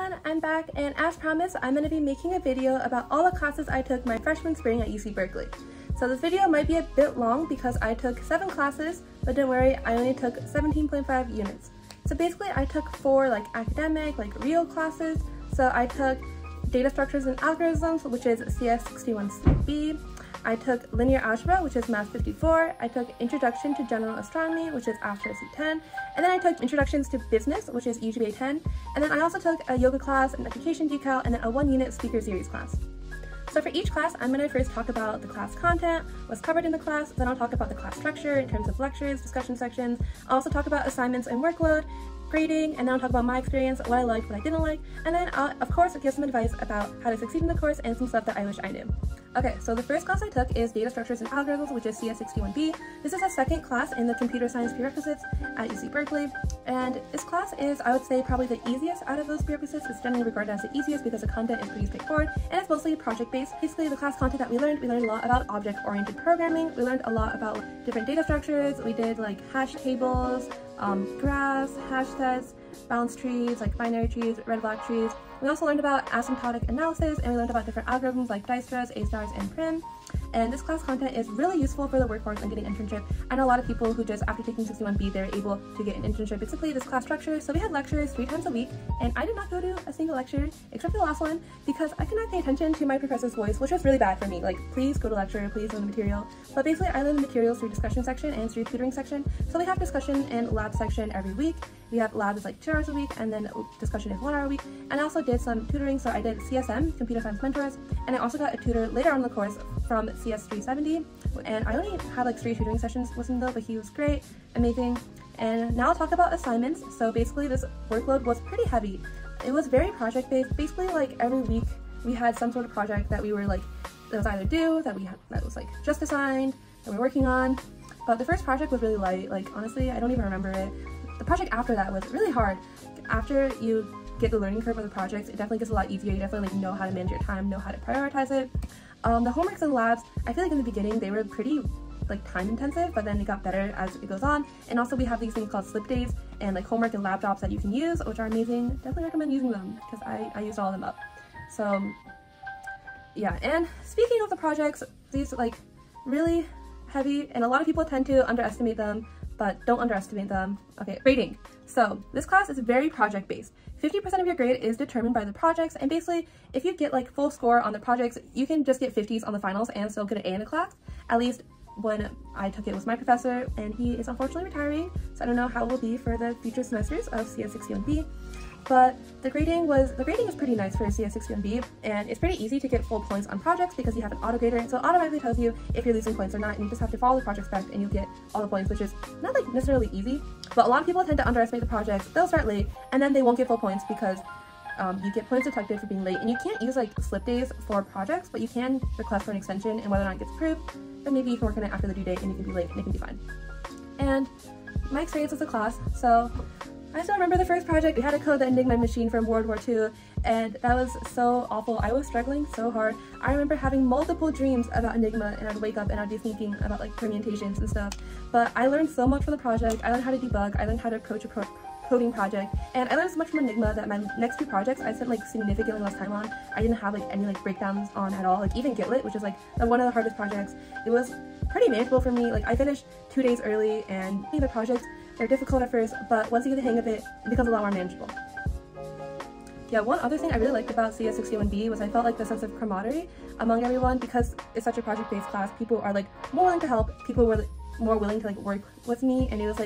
everyone, I'm back, and as promised, I'm going to be making a video about all the classes I took my freshman spring at UC Berkeley. So this video might be a bit long because I took 7 classes, but don't worry, I only took 17.5 units. So basically I took 4 academic, real classes. So I took data structures and algorithms, which is CS 61B. I took linear algebra, which is math 54. I took introduction to general astronomy, which is Astron C10. And then I took introductions to business, which is UGBA 10. And then I also took a yoga class, an education decal, and then a 1-unit speaker series class. So for each class, I'm going to first talk about the class content, what's covered in the class, then I'll talk about the class structure in terms of lectures, discussion sections. I'll also talk about assignments and workload, grading, and then I'll talk about my experience, what I liked, what I didn't like, and then I'll, of course, give some advice about how to succeed in the course and some stuff that I wish I knew. Okay, so the first class I took is Data Structures and Algorithms, which is CS 61B. This is a second class in the computer science prerequisites at UC Berkeley, and this class is, I would say, probably the easiest out of those prerequisites. It's generally regarded as the easiest because the content is pretty straightforward, and it's mostly project-based. Basically, the class content that we learned a lot about object-oriented programming. We learned a lot about different data structures. We did hash tables, graphs, hash sets, balanced trees, binary trees, red-black trees. We also learned about asymptotic analysis, and we learned about different algorithms like Dijkstra's, A-stars, and prim. And this class content is really useful for the workforce and getting an internship. I know a lot of people who just after taking 61B, they're able to get an internship. Basically, this class structure, so we had lectures 3 times a week, and I did not go to a single lecture except for the last one because I could not pay attention to my professor's voice, which was really bad for me. Please go to lecture, please learn the material. But basically, I learned the materials through discussion section and through tutoring section. So we have discussion and lab section every week. We have labs 2 hours a week, and then discussion is 1 hour a week. And I also did some tutoring, so I did CSM, Computer Science Mentors, and I also got a tutor later on in the course from CS 370, and I only had 3 tutoring sessions with him though, but he was great, amazing. And now I'll talk about assignments. So basically this workload was pretty heavy. It was very project-based. Basically every week we had some sort of project that we were that was either due, that was just assigned, that we're working on. But the first project was really light. Honestly, I don't even remember it. The project after that was really hard. After you get the learning curve of the projects, it definitely gets a lot easier. You definitely know how to manage your time, know how to prioritize it. The homeworks and labs, I feel in the beginning they were pretty time intensive, but then it got better as it goes on. And also we have these things called slip days and homework and lab drops that you can use, which are amazing. Definitely recommend using them because I used all of them up. So yeah, and speaking of the projects, these really heavy, and a lot of people tend to underestimate them, but don't underestimate them. Okay, grading. So this class is very project based. 50% of your grade is determined by the projects, and basically if you get full score on the projects, you can just get 50s on the finals and still get an A in the class. At least when I took it with my professor, and he is unfortunately retiring, so I don't know how it will be for the future semesters of CS 61B. But the grading is pretty nice for CS 61B, and it's pretty easy to get full points on projects because you have an auto grader, so it automatically tells you if you're losing points or not, and you just have to follow the project spec and you'll get all the points, which is not necessarily easy. But a lot of people tend to underestimate the projects. They'll start late and then they won't get full points because you get points deducted for being late, and you can't use slip days for projects, but you can request for an extension, and whether or not it gets approved, then maybe you can work on it after the due date and you can be late and it can be fine. And my experience with the class, so I still remember the first project. We had to code the Enigma machine from World War II, and that was so awful. I was struggling so hard. I remember having multiple dreams about Enigma, and I'd wake up and I'd be thinking about permutations and stuff. But I learned so much from the project. I learned how to debug, I learned how to approach a coding project, and I learned so much from Enigma that my next 2 projects I spent significantly less time on. I didn't have any breakdowns on at all. Even Gitlet, which is one of the hardest projects, it was pretty manageable for me. I finished 2 days early, and the projects, they're difficult at first, but once you get the hang of it, it becomes a lot more manageable. Yeah, one other thing I really liked about CS 61B was I felt the sense of camaraderie among everyone. Because it's such a project-based class, people are more willing to help, people were more willing to work with me, and it was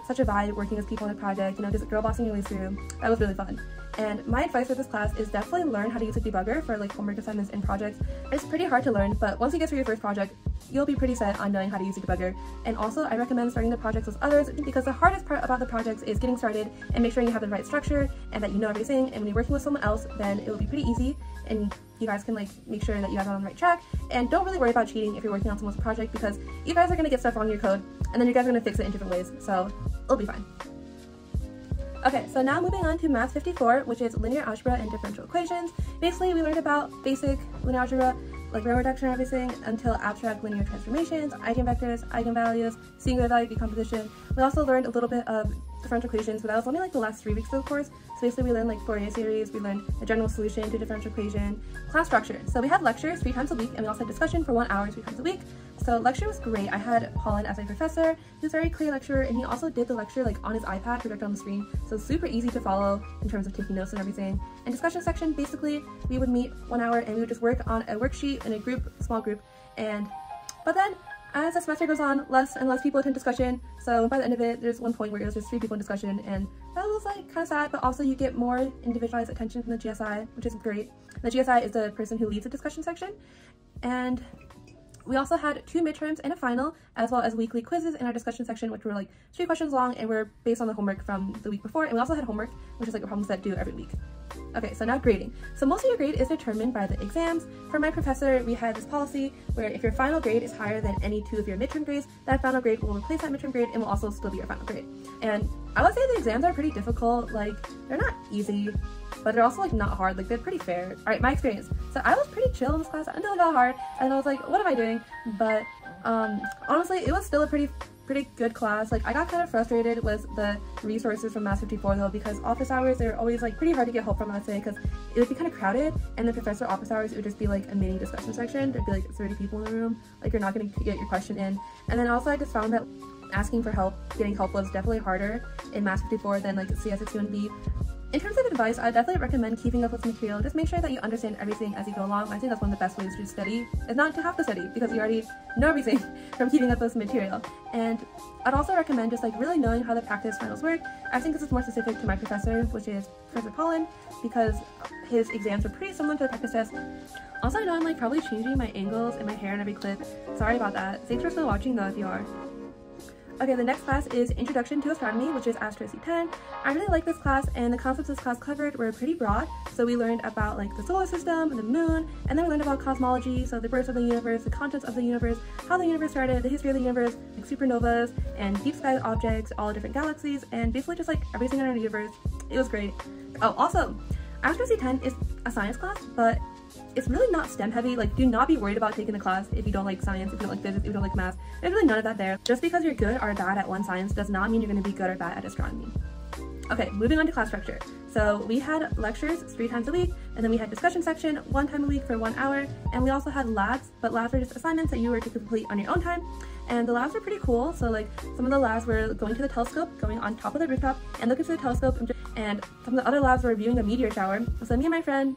such a vibe working with people on the project, just girl bossing your way through. That was really fun. And my advice for this class is definitely learn how to use a debugger for homework assignments and projects. It's pretty hard to learn, but once you get through your first project, you'll be pretty set on knowing how to use a debugger. And also, I recommend starting the projects with others, because the hardest part about the projects is getting started and make sure you have the right structure and that you know everything. And when you're working with someone else, then it will be pretty easy, and you guys can make sure that you guys are on the right track. And don't really worry about cheating if you're working on someone's project, because you guys are going to get stuff wrong in your code, and then you guys are going to fix it in different ways, so it'll be fine. Okay, so now moving on to Math 54, which is linear algebra and differential equations. Basically, we learned about basic linear algebra, row reduction and everything, until abstract linear transformations, eigenvectors, eigenvalues, singular value decomposition. We also learned a little bit of differential equations, but that was only like the last 3 weeks of the course. So basically we learned like Fourier series, we learned a general solution to differential equation, class structure. So we had lectures 3 times a week, and we also had discussion for 1 hour 3 times a week. So lecture was great. I had Paulin as my professor. He was a very clear lecturer, and he also did the lecture like on his iPad projected on the screen. So super easy to follow in terms of taking notes and everything. And discussion section, basically we would meet 1 hour and we would just work on a worksheet in a group, small group. But then as the semester goes on, less and less people attend discussion. So by the end of it, there's one point where it was just 3 people in discussion, and that was like kind of sad, but also you get more individualized attention from the GSI, which is great. The GSI is the person who leads the discussion section. And we also had 2 midterms and a final, as well as weekly quizzes in our discussion section, which were like 3 questions long and were based on the homework from the week before. And we also had homework, which is like a problem set due every week. Okay, so now grading. So most of your grade is determined by the exams. For my professor, we had this policy where if your final grade is higher than any 2 of your midterm grades, that final grade will replace that midterm grade and will also still be your final grade. And I would say the exams are pretty difficult. Like, they're not easy, but they're also like not hard. Like, they're pretty fair. All right, my experience. So I was pretty chill in this class until it got hard, and I was like, what am I doing? But honestly, it was still a pretty good class. Like, I got kind of frustrated with the resources from Math 54 though, because office hours, they're always like pretty hard to get help from, I'd say, because it would be kind of crowded, and the professor office hours, it would just be like a mini discussion section. There'd be like 30 people in the room. Like, you're not going to get your question in. And then also I just found that asking for help, getting help was definitely harder in Math 54 than like CS61B. In terms of advice, I definitely recommend keeping up with material. Just make sure that you understand everything as you go along. I think that's one of the best ways to study, is not to have to study, because you already know everything from keeping up with material. And I'd also recommend just like really knowing how the practice finals work. I think this is more specific to my professor, which is Professor Paulin, because his exams are pretty similar to the practice test. Also, I know I'm like probably changing my angles in my hair in every clip. Sorry about that. Thanks for still watching though if you are. Okay, the next class is Introduction to Astronomy, which is Astro C10. I really like this class, and the concepts this class covered were pretty broad. So we learned about like the solar system, the moon, and then we learned about cosmology, so the birth of the universe, the contents of the universe, how the universe started, the history of the universe, like supernovas, and deep sky objects, all different galaxies, and basically just like everything in our universe. It was great. Oh, also, Astro C10 is a science class, but it's really not STEM heavy. Like, do not be worried about taking the class if you don't like science, if you don't like physics, if you don't like math. There's really none of that there. Just because you're good or bad at one science does not mean you're going to be good or bad at astronomy. Okay, moving on to class structure. So we had lectures 3 times a week, and then we had discussion section 1 time a week for 1 hour, and we also had labs, but labs are just assignments that you were to complete on your own time. And the labs were pretty cool. So like some of the labs were going to the telescope, going on top of the rooftop and looking through the telescope, and some of the other labs were viewing the meteor shower. So me and my friend,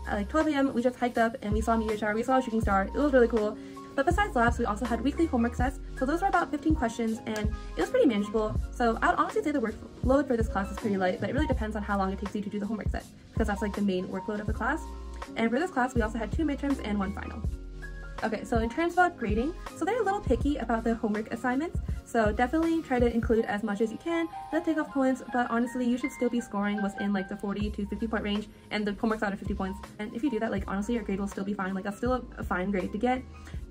at 12 a.m. we just hiked up and we saw a meteor shower, we saw a shooting star. It was really cool. But besides labs, we also had weekly homework sets. So those were about 15 questions, and it was pretty manageable. So I would honestly say the workload for this class is pretty light, but it really depends on how long it takes you to do the homework set, because that's like the main workload of the class. And for this class, we also had 2 midterms and 1 final. Okay, so in terms of grading, so they're a little picky about the homework assignments, so definitely try to include as much as you can. They'll take off points, but honestly, you should still be scoring within like the 40 to 50 point range, and the homework's out of 50 points. And if you do that, like honestly, your grade will still be fine. Like, that's still a fine grade to get.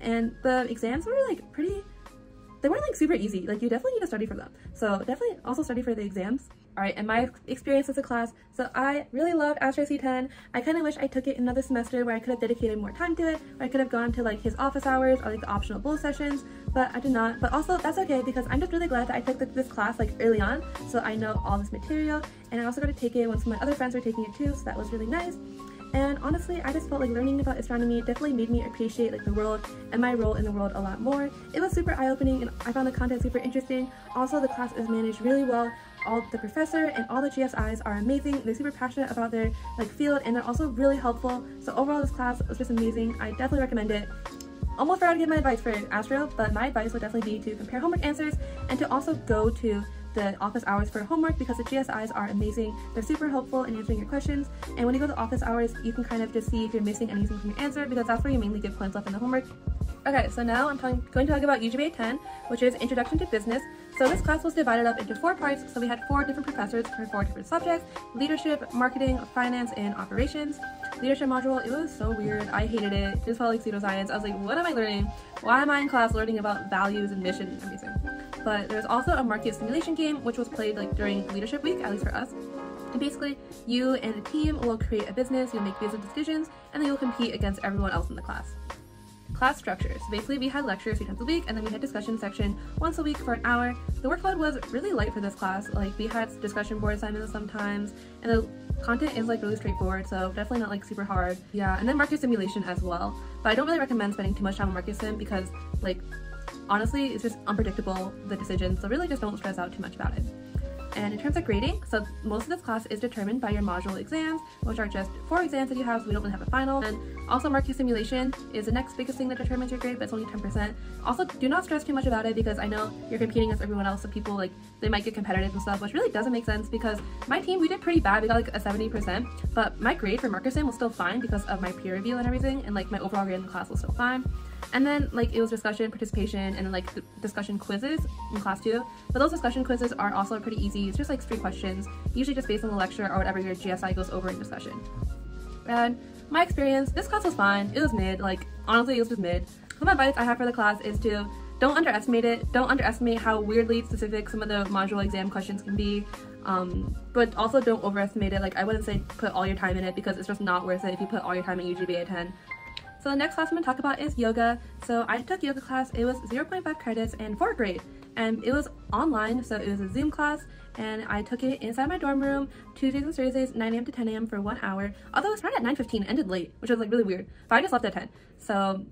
And the exams were like they weren't like super easy. Like, you definitely need to study for them. So definitely also study for the exams. Alright, and my experience as a class, so I really loved Astro C10. I kind of wish I took it another semester where I could have dedicated more time to it, where I could have gone to like his office hours or like the optional bull sessions, but I did not. But also, that's okay, because I'm just really glad that I took this class like early on, so I know all this material, and I also got to take it when some of my other friends were taking it too, so that was really nice. And honestly, I just felt like learning about astronomy definitely made me appreciate like the world and my role in the world a lot more. It was super eye-opening, and I found the content super interesting. Also, the class is managed really well. The professor and all the GSIs are amazing. They're super passionate about their like field, and they're also really helpful. So overall, this class was just amazing. I definitely recommend it. Almost forgot to give my advice for Astro, but my advice would definitely be to compare homework answers and to also go to the office hours for homework, because the GSIs are amazing. They're super helpful in answering your questions, and when you go to office hours, you can kind of just see if you're missing anything from your answer, because that's where you mainly get points left in the homework. Okay, so now I'm going to talk about UGBA 10, which is Introduction to Business. So this class was divided up into 4 parts, so we had 4 different professors for 4 different subjects: leadership, marketing, finance, and operations. Leadership module, it was so weird. I hated it. It just felt like pseudoscience. I was like, what am I learning? Why am I in class learning about values and mission and everything? But there's also a market simulation game, which was played like during leadership week, at least for us. And basically, you and a team will create a business, you'll make business decisions, and then you'll compete against everyone else in the class. Class structure. So basically we had lectures 3 times a week, and then we had discussion section once a week for an hour. The workload was really light for this class. Like, we had discussion board assignments sometimes, and the content is like really straightforward, so definitely not like super hard. Yeah, and then market simulation as well. But I don't really recommend spending too much time on market sim because, like, honestly, it's just unpredictable, the decisions, so really just don't stress out too much about it. And in terms of grading, so most of this class is determined by your module exams, which are just 4 exams that you have, so we don't really have a final. And also market simulation is the next biggest thing that determines your grade, but it's only 10%. Also, do not stress too much about it because I know you're competing against everyone else, so people, like, they might get competitive and stuff, which really doesn't make sense because my team, we did pretty bad. We got like a 70%, but my grade for market sim was still fine because of my peer review and everything, and like my overall grade in the class was still fine. And then like it was discussion, participation, and then like discussion quizzes in class 2. But those discussion quizzes are also pretty easy. It's just like 3 questions, usually just based on the lecture or whatever your GSI goes over in discussion. And my experience, this class was fine. It was mid. Like, honestly, it was just mid. Some advice I have for the class is to don't underestimate it. Don't underestimate how weirdly specific some of the module exam questions can be. But also don't overestimate it. Like, I wouldn't say put all your time in it because it's just not worth it if you put all your time in UGBA 10. So the next class I'm going to talk about is yoga. So I took yoga class. It was 0.5 credits and 4th grade, and it was online, so it was a Zoom class, and I took it inside my dorm room Tuesdays and Thursdays, 9 a.m. to 10 a.m. for 1 hour. Although it started at 9:15, ended late, which was like really weird. But I just left at 10. So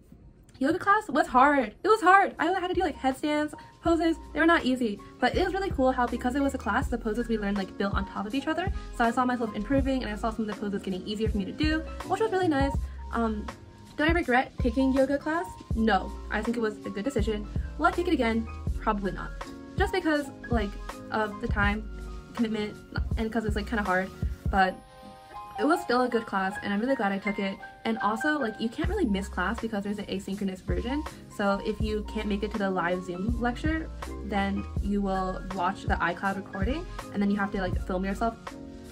yoga class was hard. It was hard. I had to do like headstands, poses. They were not easy, but it was really cool how because it was a class, the poses we learned like built on top of each other. So I saw myself improving, and I saw some of the poses getting easier for me to do, which was really nice. Do I regret taking yoga class? No. I think it was a good decision. Will I take it again? Probably not. Just because like of the time commitment and because it's like kind of hard, but it was still a good class and I'm really glad I took it. And also, like, you can't really miss class because there's an asynchronous version. So if you can't make it to the live Zoom lecture, then you will watch the iCloud recording, and then you have to like film yourself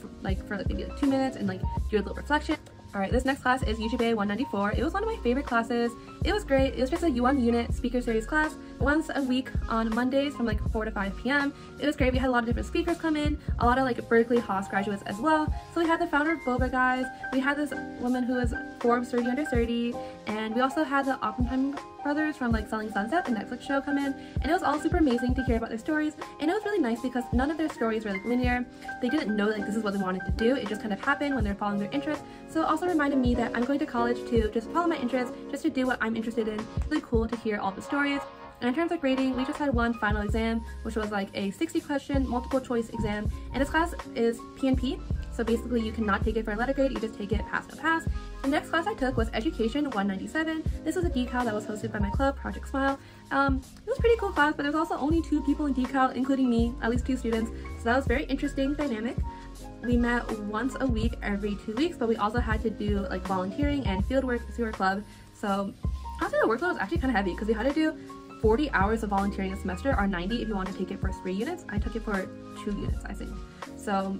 for like maybe like 2 minutes and like do a little reflection. Alright, this next class is UGBA 194. It was one of my favorite classes. It was great. It was just a U1 unit speaker series class once a week on Mondays from like 4 to 5 p.m. It was great. We had a lot of different speakers come in, a lot of like Berkeley Haas graduates as well. So we had the founder of Boba guys, we had this woman who was Forbes 30 under 30, and we also had the Oppenheim brothers from like Selling Sunset, the Netflix show, come in, and it was all super amazing to hear about their stories. And it was really nice because none of their stories were like linear. They didn't know like this is what they wanted to do. It just kind of happened when they're following their interests. So it also reminded me that I'm going to college to just follow my interests, just to do what I'm interested in. It's really cool to hear all the stories. And in terms of grading, we just had one final exam, which was like a 60-question multiple choice exam. And this class is PNP. So basically you cannot take it for a letter grade, you just take it pass no pass. The next class I took was Education 197. This was a decal that was hosted by my club, Project Smile. It was a pretty cool class, but there's also only 2 people in decal, including me, at least 2 students. So that was very interesting dynamic. We met once a week every 2 weeks, but we also had to do like volunteering and field work through our club. So honestly, the workload was actually kind of heavy because we had to do 40 hours of volunteering a semester, or 90 if you want to take it for 3 units. I took it for 2 units, I think. So,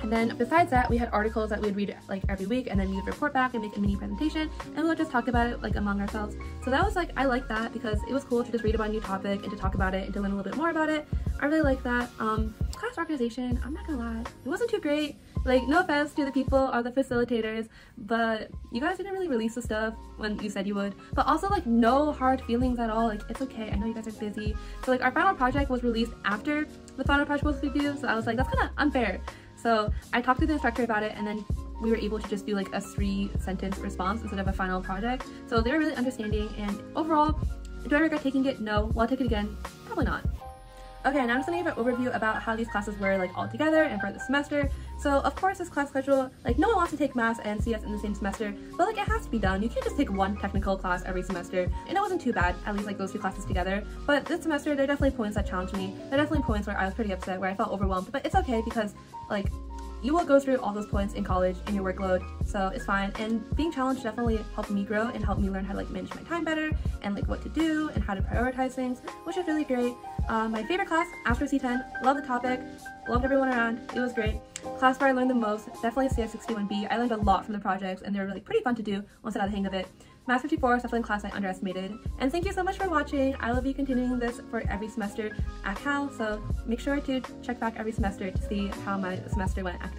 and then besides that, we had articles that we would read like every week, and then we would report back and make a mini presentation, and we would just talk about it like among ourselves. So that was like, I liked that because it was cool to just read about a new topic and to talk about it and to learn a little bit more about it. I really like that. Class organization, I'm not gonna lie, it wasn't too great. Like, no offense to the people or the facilitators, but you guys didn't really release the stuff when you said you would. But also, like, no hard feelings at all. Like, it's okay, I know you guys are busy. So like, our final project was released after the final project was due, so I was like, that's kind of unfair. So I talked to the instructor about it, and then we were able to just do like a 3-sentence response instead of a final project. So they were really understanding, and overall, do I regret taking it? No. Will I take it again? Probably not. Okay, now I'm just gonna give an overview about how these classes were like all together and for the semester. So of course this class schedule, like no one wants to take math and CS in the same semester, but like it has to be done. You can't just take one technical class every semester, and it wasn't too bad, at least like those 2 classes together. But this semester there are definitely points that challenged me. There are definitely points where I was pretty upset, where I felt overwhelmed, but it's okay because like you will go through all those points in college in your workload, so it's fine. And being challenged definitely helped me grow and helped me learn how to like manage my time better and like what to do and how to prioritize things, which is really great. My favorite class, Astro C10, loved the topic, loved everyone around, it was great. Class where I learned the most, definitely CS61B. I learned a lot from the projects and they were like pretty fun to do once I got the hang of it. Math 54 is definitely a class I underestimated. And thank you so much for watching. I will be continuing this for every semester at Cal, so make sure to check back every semester to see how my semester went after.